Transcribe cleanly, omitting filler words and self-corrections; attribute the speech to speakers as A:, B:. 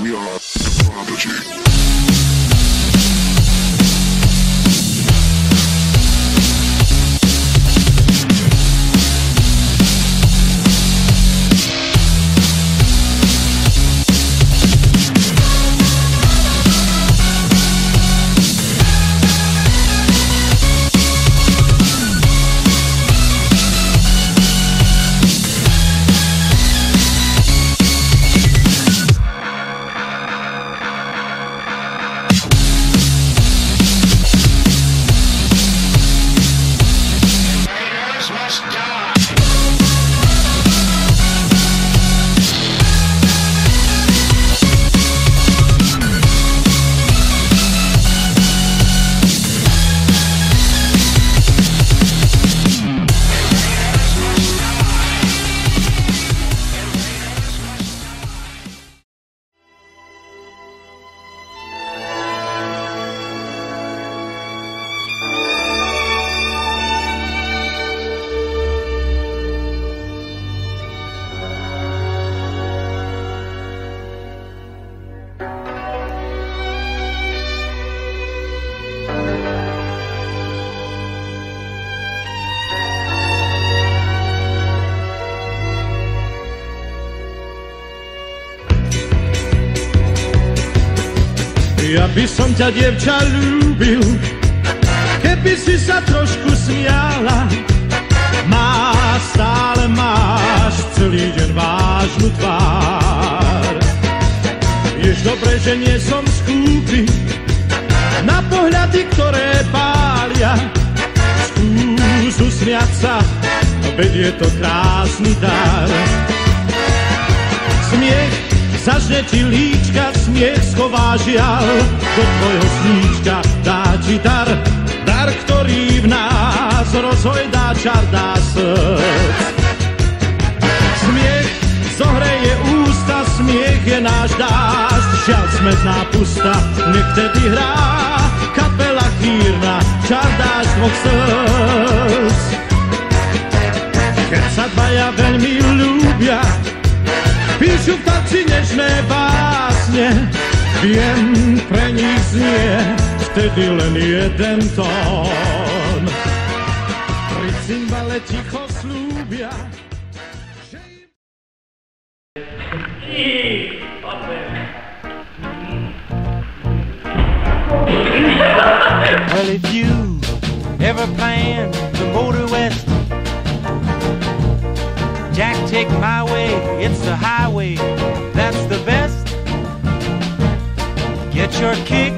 A: We are Prodigy.
B: Ja by som ťa, dievča, ľúbil, keby si sa trošku smiala. Stále máš celý deň vážnu tvár. Vieš dobre, že nie som skúpy na pohľady, ktoré pália. Skús usmiať sa, veď je to krásny dar. Smiech zažne ti líčka, smiech schová žiaľ, do tvojho sníčka dá ti dar, dar, ktorý v nás rozhojdá čar, dá srdc. Smiech zohreje ústa, smiech je náš dážď, žiaľ smedná pusta, nech vtedy hrá kapela chýrna, čar dážď dvoch srdc. Keď sa dvaja veľmi ľúbia, píšu v tanci nežné básne, viem, pre nich znie vtedy len jeden tón. Pri cymbale ticho slúbia, že
C: Well, if you ever plan to go to west, Jack, take my way, it's the highway, that's the best. Get your kick